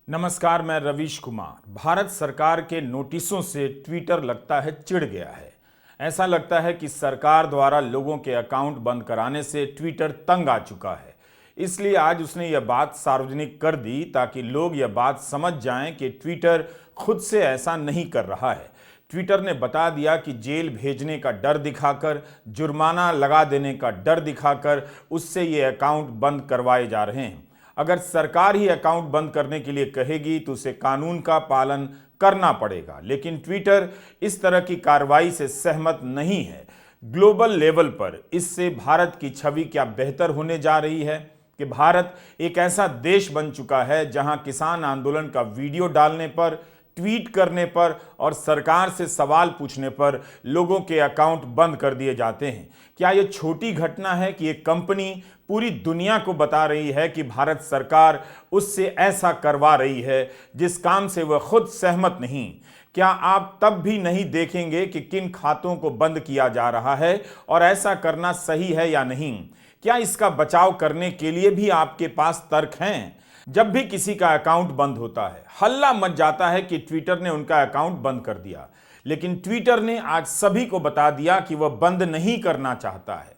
नमस्कार, मैं रवीश कुमार। भारत सरकार के नोटिसों से ट्विटर लगता है चिढ़ गया है। ऐसा लगता है कि सरकार द्वारा लोगों के अकाउंट बंद कराने से ट्विटर तंग आ चुका है। इसलिए आज उसने यह बात सार्वजनिक कर दी ताकि लोग यह बात समझ जाएं कि ट्विटर खुद से ऐसा नहीं कर रहा है। ट्विटर ने बता दिया कि जेल भेजने का डर दिखाकर, जुर्माना लगा देने का डर दिखाकर उससे ये अकाउंट बंद करवाए जा रहे हैं। अगर सरकार ही अकाउंट बंद करने के लिए कहेगी तो उसे कानून का पालन करना पड़ेगा, लेकिन ट्विटर इस तरह की कार्रवाई से सहमत नहीं है। ग्लोबल लेवल पर इससे भारत की छवि क्या बेहतर होने जा रही है कि भारत एक ऐसा देश बन चुका है जहां किसान आंदोलन का वीडियो डालने पर, ट्वीट करने पर और सरकार से सवाल पूछने पर लोगों के अकाउंट बंद कर दिए जाते हैं। क्या यह छोटी घटना है कि एक कंपनी पूरी दुनिया को बता रही है कि भारत सरकार उससे ऐसा करवा रही है जिस काम से वह खुद सहमत नहीं? क्या आप तब भी नहीं देखेंगे कि किन खातों को बंद किया जा रहा है और ऐसा करना सही है या नहीं? क्या इसका बचाव करने के लिए भी आपके पास तर्क हैं? जब भी किसी का अकाउंट बंद होता है, हल्ला मच जाता है कि ट्विटर ने उनका अकाउंट बंद कर दिया, लेकिन ट्विटर ने आज सभी को बता दिया कि वह बंद नहीं करना चाहता है।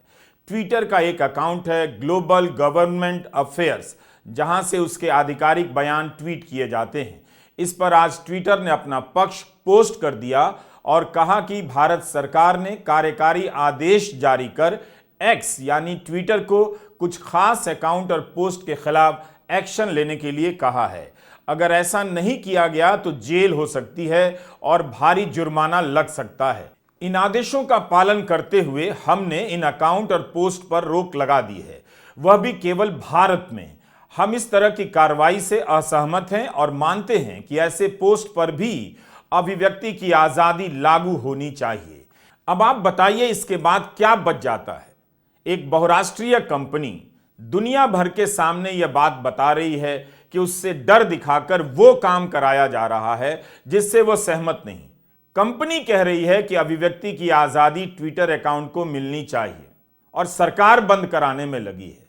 ट्विटर का एक अकाउंट है ग्लोबल गवर्नमेंट अफेयर्स, जहां से उसके आधिकारिक बयान ट्वीट किए जाते हैं। इस पर आज ट्विटर ने अपना पक्ष पोस्ट कर दिया और कहा कि भारत सरकार ने कार्यकारी आदेश जारी कर एक्स यानी ट्विटर को कुछ खास अकाउंट और पोस्ट के खिलाफ एक्शन लेने के लिए कहा है। अगर ऐसा नहीं किया गया तो जेल हो सकती है और भारी जुर्माना लग सकता है। इन आदेशों का पालन करते हुए हमने इन अकाउंट और पोस्ट पर रोक लगा दी है, वह भी केवल भारत में। हम इस तरह की कार्रवाई से असहमत हैं और मानते हैं कि ऐसे पोस्ट पर भी अभिव्यक्ति की आजादी लागू होनी चाहिए। अब आप बताइए, इसके बाद क्या बच जाता है? एक बहुराष्ट्रीय कंपनी दुनिया भर के सामने यह बात बता रही है कि उससे डर दिखाकर वो काम कराया जा रहा है जिससे वो सहमत नहीं। कंपनी कह रही है कि अभिव्यक्ति की आजादी ट्विटर अकाउंट को मिलनी चाहिए और सरकार बंद कराने में लगी है।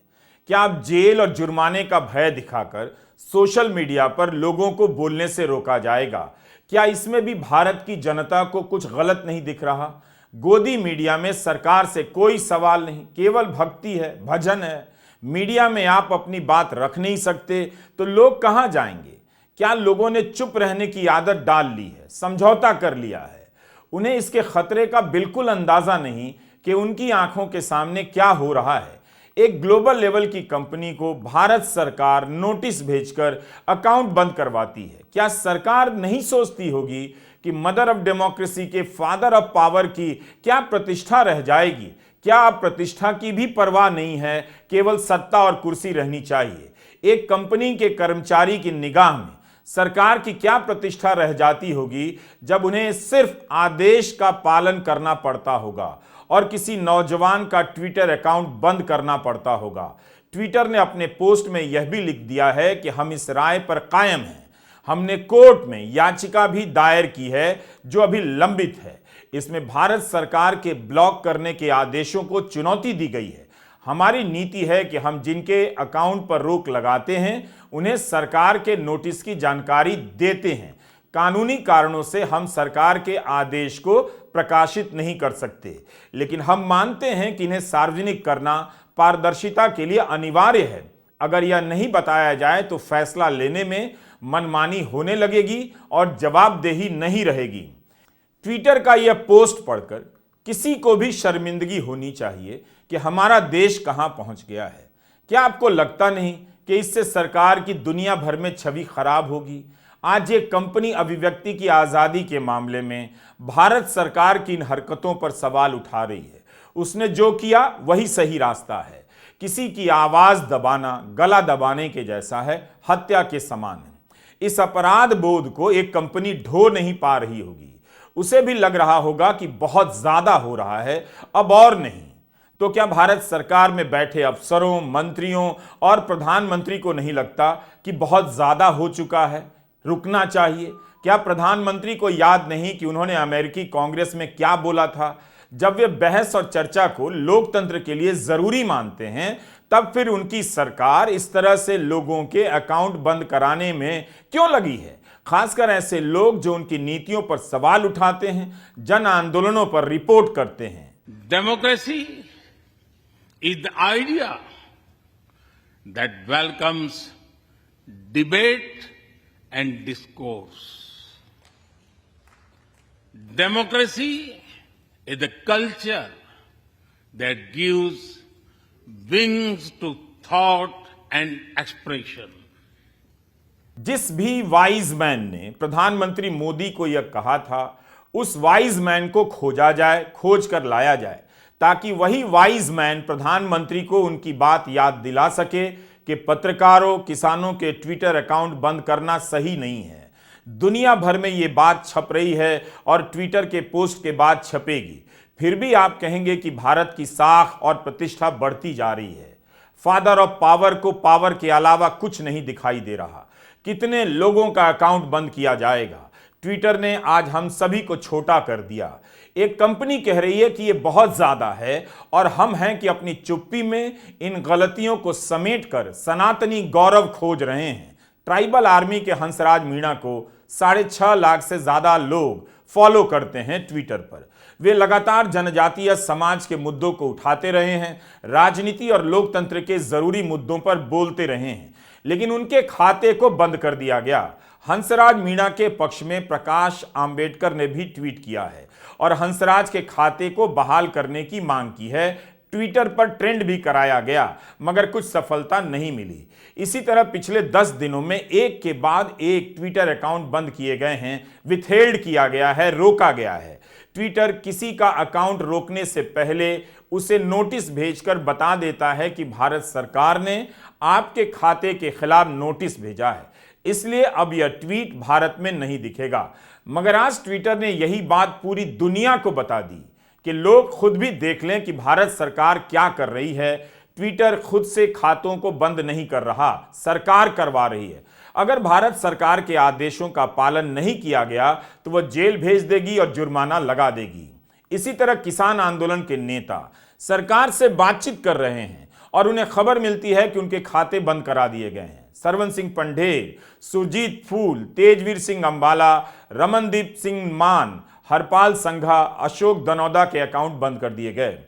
क्या अब जेल और जुर्माने का भय दिखाकर सोशल मीडिया पर लोगों को बोलने से रोका जाएगा? क्या इसमें भी भारत की जनता को कुछ गलत नहीं दिख रहा? गोदी मीडिया में सरकार से कोई सवाल नहीं, केवल भक्ति है, भजन है। मीडिया में आप अपनी बात रख नहीं सकते तो लोग कहां जाएंगे? क्या लोगों ने चुप रहने की आदत डाल ली है, समझौता कर लिया है? उन्हें इसके खतरे का बिल्कुल अंदाजा नहीं कि उनकी आंखों के सामने क्या हो रहा है। एक ग्लोबल लेवल की कंपनी को भारत सरकार नोटिस भेजकर अकाउंट बंद करवाती है। क्या सरकार नहीं सोचती होगी कि मदर ऑफ डेमोक्रेसी के फादर ऑफ पावर की क्या प्रतिष्ठा रह जाएगी? क्या अब प्रतिष्ठा की भी परवाह नहीं है, केवल सत्ता और कुर्सी रहनी चाहिए? एक कंपनी के कर्मचारी की निगाह में सरकार की क्या प्रतिष्ठा रह जाती होगी जब उन्हें सिर्फ आदेश का पालन करना पड़ता होगा और किसी नौजवान का ट्विटर अकाउंट बंद करना पड़ता होगा? ट्विटर ने अपने पोस्ट में यह भी लिख दिया है कि हम इस राय पर कायम हैं। हमने कोर्ट में याचिका भी दायर की है जो अभी लंबित है। इसमें भारत सरकार के ब्लॉक करने के आदेशों को चुनौती दी गई है। हमारी नीति है कि हम जिनके अकाउंट पर रोक लगाते हैं उन्हें सरकार के नोटिस की जानकारी देते हैं। कानूनी कारणों से हम सरकार के आदेश को प्रकाशित नहीं कर सकते, लेकिन हम मानते हैं कि इन्हें सार्वजनिक करना पारदर्शिता के लिए अनिवार्य है। अगर यह नहीं बताया जाए तो फैसला लेने में मनमानी होने लगेगी और जवाबदेही नहीं रहेगी। ट्विटर का यह पोस्ट पढ़कर किसी को भी शर्मिंदगी होनी चाहिए कि हमारा देश कहां पहुंच गया है। क्या आपको लगता नहीं कि इससे सरकार की दुनिया भर में छवि खराब होगी? आज ये कंपनी अभिव्यक्ति की आजादी के मामले में भारत सरकार की इन हरकतों पर सवाल उठा रही है। उसने जो किया वही सही रास्ता है। किसी की आवाज दबाना गला दबाने के जैसा है, हत्या के समान है। इस अपराध बोध को एक कंपनी ढो नहीं पा रही होगी। उसे भी लग रहा होगा कि बहुत ज्यादा हो रहा है, अब और नहीं। तो क्या भारत सरकार में बैठे अफसरों, मंत्रियों और प्रधानमंत्री को नहीं लगता कि बहुत ज्यादा हो चुका है, रुकना चाहिए? क्या प्रधानमंत्री को याद नहीं कि उन्होंने अमेरिकी कांग्रेस में क्या बोला था? जब वे बहस और चर्चा को लोकतंत्र के लिए जरूरी मानते हैं तब फिर उनकी सरकार इस तरह से लोगों के अकाउंट बंद कराने में क्यों लगी है? खासकर ऐसे लोग जो उनकी नीतियों पर सवाल उठाते हैं, जन आंदोलनों पर रिपोर्ट करते हैं। Democracy is the idea that welcomes debate and discourse. Democracy is the culture that gives wings to thought and expression. जिस भी वाइज मैन ने प्रधानमंत्री मोदी को यह कहा था, उस वाइज मैन को खोजा जाए, खोज कर लाया जाए, ताकि वही वाइज मैन प्रधानमंत्री को उनकी बात याद दिला सके कि पत्रकारों, किसानों के ट्विटर अकाउंट बंद करना सही नहीं है। दुनिया भर में ये बात छप रही है और ट्विटर के पोस्ट के बाद छपेगी। फिर भी आप कहेंगे कि भारत की साख और प्रतिष्ठा बढ़ती जा रही है। फादर ऑफ पावर को पावर के अलावा कुछ नहीं दिखाई दे रहा। कितने लोगों का अकाउंट बंद किया जाएगा? ट्विटर ने आज हम सभी को छोटा कर दिया। एक कंपनी कह रही है कि ये बहुत ज्यादा है और हम हैं कि अपनी चुप्पी में इन गलतियों को समेटकर सनातनी गौरव खोज रहे हैं। ट्राइबल आर्मी के हंसराज मीणा को 6.5 लाख से ज्यादा लोग फॉलो करते हैं ट्विटर पर। वे लगातार जनजातीय समाज के मुद्दों को उठाते रहे हैं, राजनीति और लोकतंत्र के जरूरी मुद्दों पर बोलते रहे हैं, लेकिन उनके खाते को बंद कर दिया गया। हंसराज मीणा के पक्ष में प्रकाश आंबेडकर ने भी ट्वीट किया है और हंसराज के खाते को बहाल करने की मांग की है। ट्विटर पर ट्रेंड भी कराया गया, मगर कुछ सफलता नहीं मिली। इसी तरह पिछले 10 दिनों में एक के बाद एक ट्विटर अकाउंट बंद किए गए हैं, विथहेल्ड किया गया है, रोका गया है। ट्विटर किसी का अकाउंट रोकने से पहले उसे नोटिस भेजकर बता देता है कि भारत सरकार ने आपके खाते के खिलाफ नोटिस भेजा है, इसलिए अब यह ट्वीट भारत में नहीं दिखेगा। मगर आज ट्विटर ने यही बात पूरी दुनिया को बता दी कि लोग खुद भी देख लें कि भारत सरकार क्या कर रही है। ट्विटर खुद से खातों को बंद नहीं कर रहा, सरकार करवा रही है। अगर भारत सरकार के आदेशों का पालन नहीं किया गया तो वह जेल भेज देगी और जुर्माना लगा देगी। इसी तरह किसान आंदोलन के नेता सरकार से बातचीत कर रहे हैं और उन्हें खबर मिलती है कि उनके खाते बंद करा दिए गए हैं। सरवन सिंह पंढेर, सुरजीत फूल, तेजवीर सिंह अंबाला, रमनदीप सिंह मान, हरपाल संघा, अशोक दनौदा के अकाउंट बंद कर दिए गए।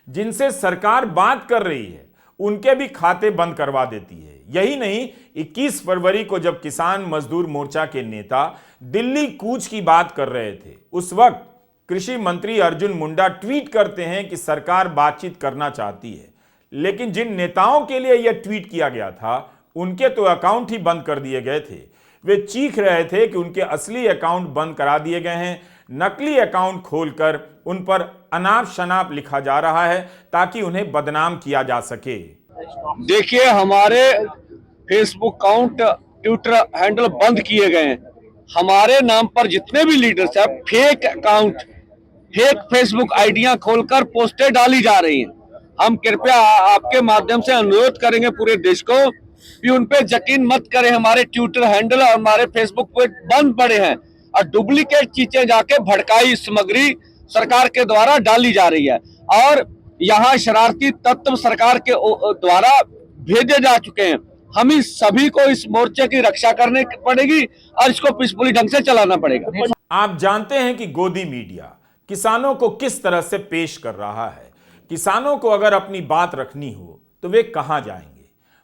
जिनसे सरकार बात कर रही है उनके भी खाते बंद करवा देती है। यही नहीं, 21 फरवरी को जब किसान मजदूर मोर्चा के नेता दिल्ली कूच की बात कर रहे थे, उस वक्त कृषि मंत्री अर्जुन मुंडा ट्वीट करते हैं कि सरकार बातचीत करना चाहती है, लेकिन जिन नेताओं के लिए यह ट्वीट किया गया था उनके तो अकाउंट ही बंद कर दिए गए थे। वे चीख रहे थे कि उनके असली अकाउंट बंद करा दिए गए हैं। नकली अकाउंट खोलकर उन पर अनाप शनाप लिखा जा रहा है ताकि उन्हें बदनाम किया जा सके। देखिए, हमारे फेसबुक अकाउंट, ट्विटर हैंडल बंद किए गए हैं। हमारे नाम पर जितने भी लीडर्स हैं, फेक अकाउंट, फेक फेसबुक आईडियां खोलकर पोस्टें डाली जा रही हैं। हम कृपया आपके माध्यम से अनुरोध करेंगे पूरे देश को कि उन पे यकीन मत करें। हमारे ट्विटर हैंडल और हमारे फेसबुक पे बंद पड़े हैं और डुप्लीकेट चीजें जाके भड़काई सामग्री सरकार के द्वारा डाली जा रही है और यहाँ शरारती तत्व सरकार के द्वारा भेजे जा चुके हैं। हम इस सभी को इस मोर्चे की रक्षा करने पड़ेगी और इसको पीसफुली ढंग से चलाना पड़ेगा। आप जानते हैं कि गोदी मीडिया किसानों को किस तरह से पेश कर रहा है। किसानों को अगर अपनी बात रखनी हो तो वे कहां जाएंगे?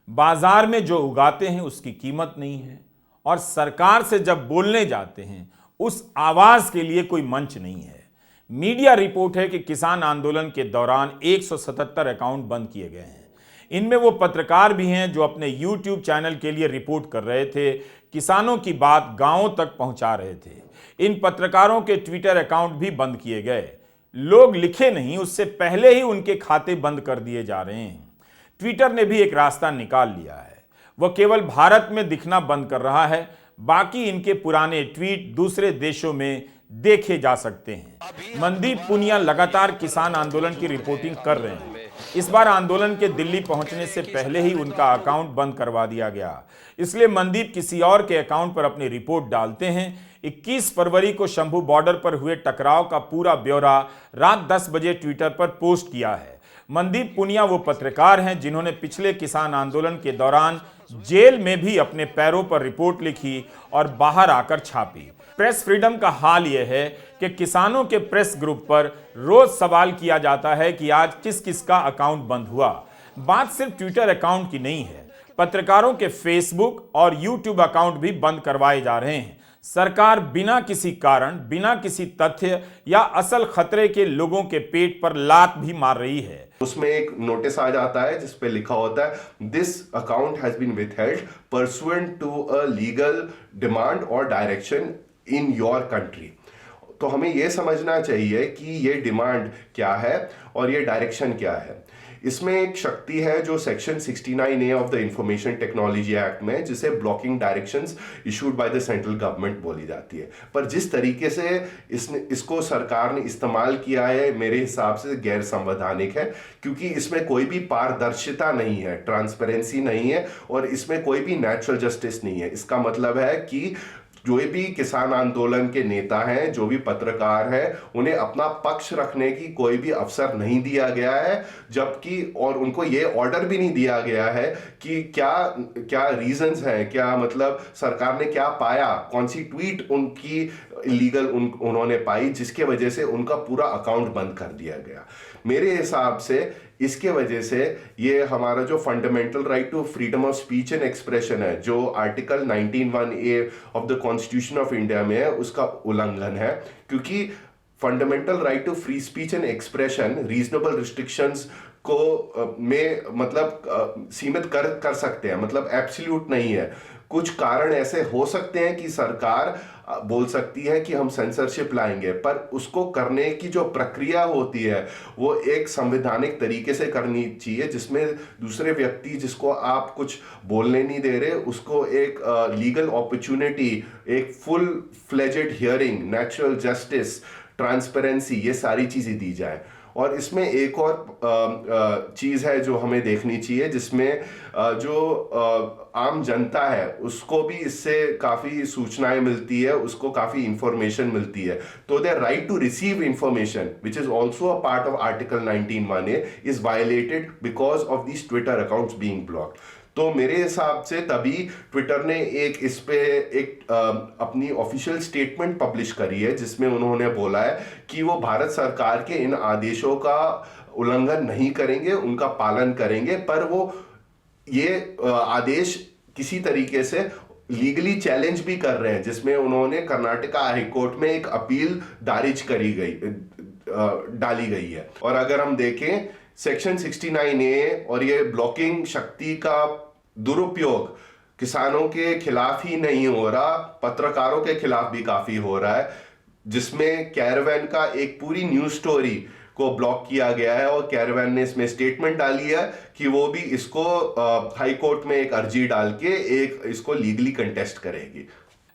बाजार में जो उगाते हैं उसकी कीमत नहीं है और सरकार से जब बोलने जाते हैं उस आवाज के लिए कोई मंच नहीं है। मीडिया रिपोर्ट है कि किसान आंदोलन के दौरान 177 अकाउंट बंद किए गए हैं। इनमें वो पत्रकार भी हैं जो अपने YouTube चैनल के लिए रिपोर्ट कर रहे थे, किसानों की बात गांवों तक पहुंचा रहे थे। इन पत्रकारों के ट्विटर अकाउंट भी बंद किए गए। लोग लिखे नहीं उससे पहले ही उनके खाते बंद कर दिए जा रहे हैं। ट्विटर ने भी एक रास्ता निकाल लिया है। वह केवल भारत में दिखना बंद कर रहा है, बाकी इनके पुराने ट्वीट दूसरे देशों में देखे जा सकते हैं। मनदीप पुनिया लगातार किसान आंदोलन की रिपोर्टिंग कर रहे हैं। इस बार आंदोलन के दिल्ली पहुंचने से पहले ही उनका अकाउंट बंद करवा दिया गया, इसलिए मनदीप किसी और के अकाउंट पर अपनी रिपोर्ट डालते हैं। 21 फरवरी को शंभू बॉर्डर पर हुए टकराव का पूरा ब्यौरा रात 10 बजे ट्विटर पर पोस्ट किया है। मनदीप पुनिया वो पत्रकार हैं जिन्होंने पिछले किसान आंदोलन के दौरान जेल में भी अपने पैरों पर रिपोर्ट लिखी और बाहर आकर छापी। प्रेस फ्रीडम का हाल यह है कि किसानों के प्रेस ग्रुप पर रोज सवाल किया जाता है कि आज किस किस का अकाउंट बंद हुआ। बात सिर्फ ट्विटर अकाउंट की नहीं है, पत्रकारों के फेसबुक और यूट्यूब अकाउंट भी बंद करवाए जा रहे हैं। सरकार बिना किसी कारण, बिना किसी तथ्य या असल खतरे के लोगों के पेट पर लात भी मार रही है। उसमें एक नोटिस आ जाता है जिस पे लिखा होता है this account has been withheld pursuant to a legal demand और डायरेक्शन इन योर कंट्री। तो हमें यह समझना चाहिए कि ये डिमांड क्या है और ये डायरेक्शन क्या है। इसमें एक शक्ति है जो section 69A of the information technology act में, जिसे blocking directions issued by the central government बोली जाती है। पर जिस तरीके से इसको सरकार ने इस्तेमाल किया है, मेरे हिसाब से गैर संवैधानिक है, क्योंकि इसमें कोई भी पारदर्शिता नहीं है, ट्रांसपेरेंसी नहीं है और इसमें कोई भी नेचुरल जस्टिस नहीं है। इसका मतलब है कि जो भी किसान आंदोलन के नेता हैं, जो भी पत्रकार हैं, उन्हें अपना पक्ष रखने की कोई भी अवसर नहीं दिया गया है, जबकि और उनको ये ऑर्डर भी नहीं दिया गया है कि क्या क्या रीजंस हैं, क्या मतलब सरकार ने क्या पाया, कौन सी ट्वीट उनकी इलीगल उन्होंने पाई जिसके वजह से उनका पूरा अकाउंट बंद कर दिया गया। मेरे हिसाब से इसके वजह से ये हमारा जो fundamental right to freedom of speech and expression है, जो article 19(1)(a) of the constitution of India में है, उसका उल्लंघन है। क्योंकि fundamental right to free speech and expression reasonable restrictions को में मतलब सीमित कर सकते हैं, मतलब एब्सोल्यूट नहीं है। कुछ कारण ऐसे हो सकते हैं कि सरकार बोल सकती है कि हम सेंसरशिप लाएंगे, पर उसको करने की जो प्रक्रिया होती है वो एक संवैधानिक तरीके से करनी चाहिए, जिसमें दूसरे व्यक्ति जिसको आप कुछ बोलने नहीं दे रहे उसको एक लीगल अपॉर्चुनिटी, एक full fledged hearing, natural justice, transparency, ये सारी चीजें दी जाए। और इसमें एक और चीज़ है जो हमें देखनी चाहिए, जिसमें जो आम जनता है उसको भी इससे काफ़ी सूचनाएं मिलती है, उसको काफ़ी इंफॉर्मेशन मिलती है। तो the right to receive information which is also a part of article 19(1)(a) is violated because of these Twitter accounts being blocked. तो मेरे हिसाब से तभी ट्विटर ने इस पे एक अपनी ऑफिशियल स्टेटमेंट पब्लिश करी है, जिसमें उन्होंने बोला है कि वो भारत सरकार के इन आदेशों का उल्लंघन नहीं करेंगे, उनका पालन करेंगे, पर वो ये आदेश किसी तरीके से लीगली चैलेंज भी कर रहे हैं, जिसमें उन्होंने कर्नाटका हाईकोर्ट में एक अपील डाली गई है। और अगर हम देखें सेक्शन 69A और ये ब्लॉकिंग शक्ति का दुरुपयोग किसानों के खिलाफ ही नहीं हो रहा, पत्रकारों के खिलाफ भी काफी हो रहा है, जिसमें कैरावैन का एक पूरी न्यूज स्टोरी को ब्लॉक किया गया है और कैरावैन ने इसमें स्टेटमेंट डाली है कि वो भी इसको हाई कोर्ट में एक अर्जी डाल के इसको लीगली कंटेस्ट करेगी।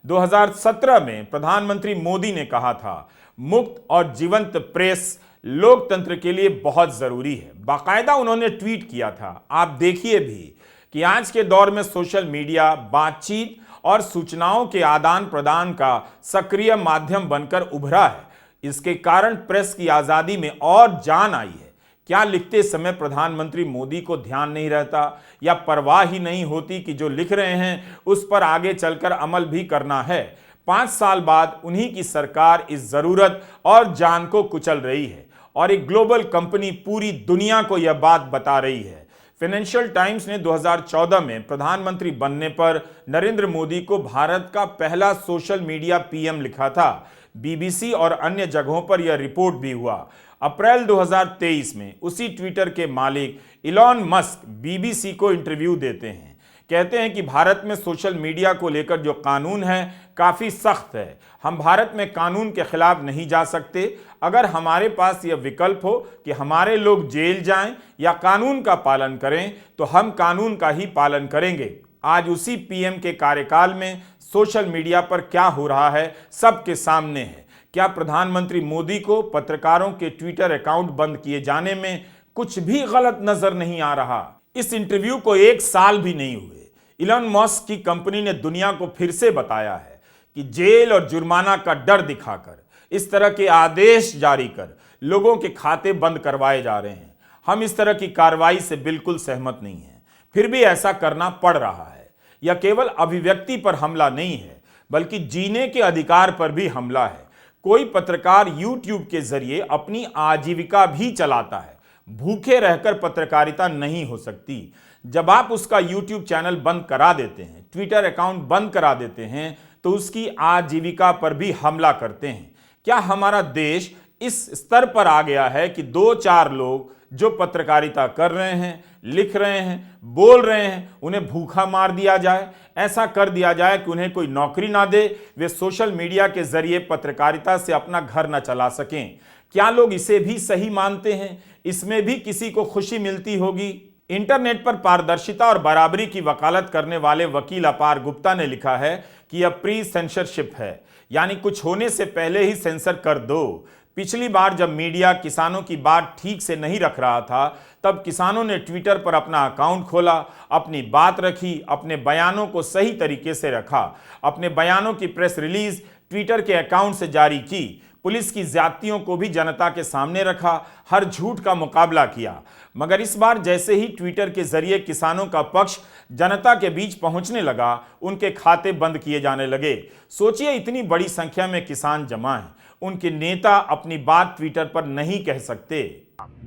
2017 में प्रधानमंत्री मोदी ने कहा था, मुक्त और जीवंत प्रेस लोकतंत्र के लिए बहुत जरूरी है। बाकायदा उन्होंने ट्वीट किया था। आप देखिए भी कि आज के दौर में सोशल मीडिया बातचीत और सूचनाओं के आदान प्रदान का सक्रिय माध्यम बनकर उभरा है। इसके कारण प्रेस की आजादी में और जान आई है। क्या लिखते समय प्रधानमंत्री मोदी को ध्यान नहीं रहता या परवाह ही नहीं होती कि जो लिख रहे हैं उस पर आगे चलकर अमल भी करना है? 5 साल बाद उन्हीं की सरकार इस जरूरत और जान को कुचल रही है और एक ग्लोबल कंपनी पूरी दुनिया को यह बात बता रही है। फाइनेंशियल टाइम्स ने 2014 में प्रधानमंत्री बनने पर नरेंद्र मोदी को भारत का पहला सोशल मीडिया पीएम लिखा था। बीबीसी और अन्य जगहों पर यह रिपोर्ट भी हुआ। अप्रैल 2023 में उसी ट्विटर के मालिक इलॉन मस्क बीबीसी को इंटरव्यू देते हैं। कहते हैं कि भारत में सोशल मीडिया को लेकर जो कानून है काफी सख्त है। हम भारत में कानून के खिलाफ नहीं जा सकते। अगर हमारे पास यह विकल्प हो कि हमारे लोग जेल जाएं या कानून का पालन करें तो हम कानून का ही पालन करेंगे। आज उसी पीएम के कार्यकाल में सोशल मीडिया पर क्या हो रहा है सबके सामने है। क्या प्रधानमंत्री मोदी को पत्रकारों के ट्विटर अकाउंट बंद किए जाने में कुछ भी गलत नजर नहीं आ रहा? इस इंटरव्यू को 1 साल भी नहीं हुए, इलॉन मस्क की कंपनी ने दुनिया को फिर से बताया है कि जेल और जुर्माना का डर दिखाकर, इस तरह के आदेश जारी कर लोगों के खाते बंद करवाए जा रहे हैं। हम इस तरह की कार्रवाई से बिल्कुल सहमत नहीं हैं। फिर भी ऐसा करना पड़ रहा है। यह केवल अभिव्यक्ति पर हमला नहीं है, बल्कि जीने के अधिकार पर भी हमला है। कोई पत्रकार YouTube के जरिए अपनी आजीविका भी चलाता है। भूखे रहकर पत्रकारिता नहीं हो सकती। जब आप उसका YouTube चैनल बंद करा देते हैं, ट्विटर अकाउंट बंद करा देते हैं, तो उसकी आजीविका पर भी हमला करते हैं। क्या हमारा देश इस स्तर पर आ गया है कि 2-4 लोग जो पत्रकारिता कर रहे हैं, लिख रहे हैं, बोल रहे हैं, उन्हें भूखा मार दिया जाए? ऐसा कर दिया जाए कि उन्हें कोई नौकरी ना दे, वे सोशल मीडिया के जरिए पत्रकारिता से अपना घर न चला सकें? क्या लोग इसे भी सही मानते हैं? इसमें भी किसी को खुशी मिलती होगी? इंटरनेट पर पारदर्शिता और बराबरी की वकालत करने वाले वकील अपार गुप्ता ने लिखा है कि यह प्री सेंसरशिप है, यानी कुछ होने से पहले ही सेंसर कर दो। पिछली बार जब मीडिया किसानों की बात ठीक से नहीं रख रहा था, तब किसानों ने ट्विटर पर अपना अकाउंट खोला, अपनी बात रखी, अपने बयानों को सही तरीके से रखा, अपने बयानों की प्रेस रिलीज ट्विटर के अकाउंट से जारी की, पुलिस की ज्यादतियों को भी जनता के सामने रखा, हर झूठ का मुकाबला किया। मगर इस बार जैसे ही ट्विटर के जरिए किसानों का पक्ष जनता के बीच पहुंचने लगा, उनके खाते बंद किए जाने लगे। सोचिए, इतनी बड़ी संख्या में किसान जमा हैं, उनके नेता अपनी बात ट्विटर पर नहीं कह सकते।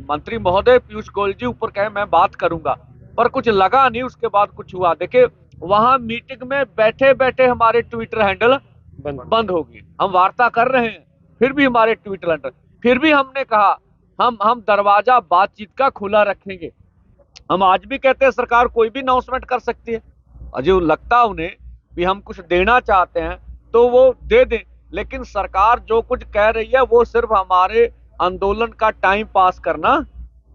मंत्री महोदय पीयूष गोयल जी ऊपर कहे मैं बात करूंगा, पर कुछ लगा नहीं, उसके बाद कुछ हुआ। देखिए, वहां मीटिंग में बैठे बैठे हमारे ट्विटर हैंडल बंद होगी। हम वार्ता कर रहे हैं, फिर भी हमारे ट्विटर हैंडल, फिर भी हमने कहा हम दरवाजा बातचीत का खुला रखेंगे। हम आज भी कहते हैं सरकार कोई भी अनाउंसमेंट कर सकती है, जो लगता उन्हें भी हम कुछ देना चाहते हैं तो वो दे दें, लेकिन सरकार जो कुछ कह रही है वो सिर्फ हमारे आंदोलन का टाइम पास करना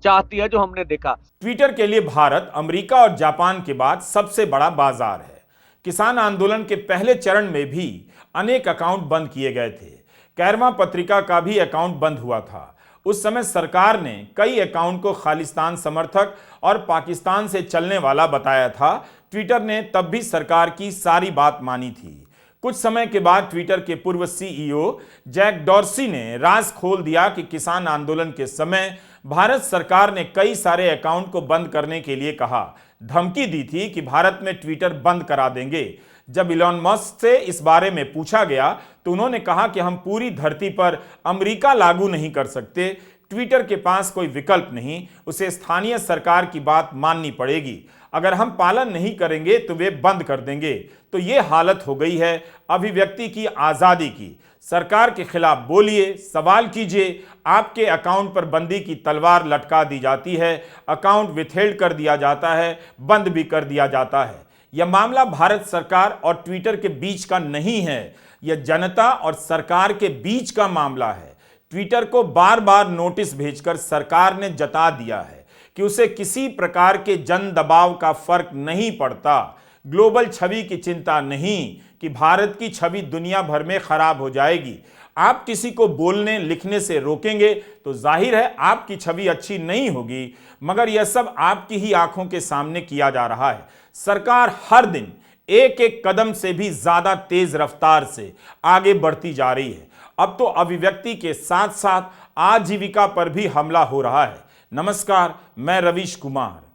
चाहती है, जो हमने देखा। ट्विटर के लिए भारत अमेरिका और जापान के बाद सबसे बड़ा बाजार है। किसान आंदोलन के पहले चरण में भी अनेक अकाउंट बंद किए गए थे। कैरवा पत्रिका का भी अकाउंट बंद हुआ था। उस समय सरकार ने कई अकाउंट को खालिस्तान समर्थक और पाकिस्तान से चलने वाला बताया था। ट्विटर ने तब भी सरकार की सारी बात मानी थी। कुछ समय के बाद ट्विटर के पूर्व CEO जैक डॉर्सी ने राज खोल दिया कि किसान आंदोलन के समय भारत सरकार ने कई सारे अकाउंट को बंद करने के लिए कहा, धमकी दी थी कि भारत में ट्विटर बंद करा देंगे। जब इलॉन मस्क से इस बारे में पूछा गया तो उन्होंने कहा कि हम पूरी धरती पर अमेरिका लागू नहीं कर सकते, ट्विटर के पास कोई विकल्प नहीं, उसे स्थानीय सरकार की बात माननी पड़ेगी, अगर हम पालन नहीं करेंगे तो वे बंद कर देंगे। तो ये हालत हो गई है अभिव्यक्ति की आज़ादी की। सरकार के खिलाफ बोलिए, सवाल कीजिए, आपके अकाउंट पर बंदी की तलवार लटका दी जाती है, अकाउंट विथहेल्ड कर दिया जाता है, बंद भी कर दिया जाता है। यह मामला भारत सरकार और ट्विटर के बीच का नहीं है, यह जनता और सरकार के बीच का मामला है। ट्विटर को बार बार नोटिस भेजकर सरकार ने जता दिया है कि उसे किसी प्रकार के जन दबाव का फर्क नहीं पड़ता। ग्लोबल छवि की चिंता नहीं कि भारत की छवि दुनिया भर में खराब हो जाएगी। आप किसी को बोलने लिखने से रोकेंगे तो जाहिर है आपकी छवि अच्छी नहीं होगी, मगर यह सब आपकी ही आंखों के सामने किया जा रहा है। सरकार हर दिन एक एक कदम से भी ज्यादा तेज रफ्तार से आगे बढ़ती जा रही है। अब तो अभिव्यक्ति के साथ साथ आजीविका पर भी हमला हो रहा है। नमस्कार, मैं रवीश कुमार।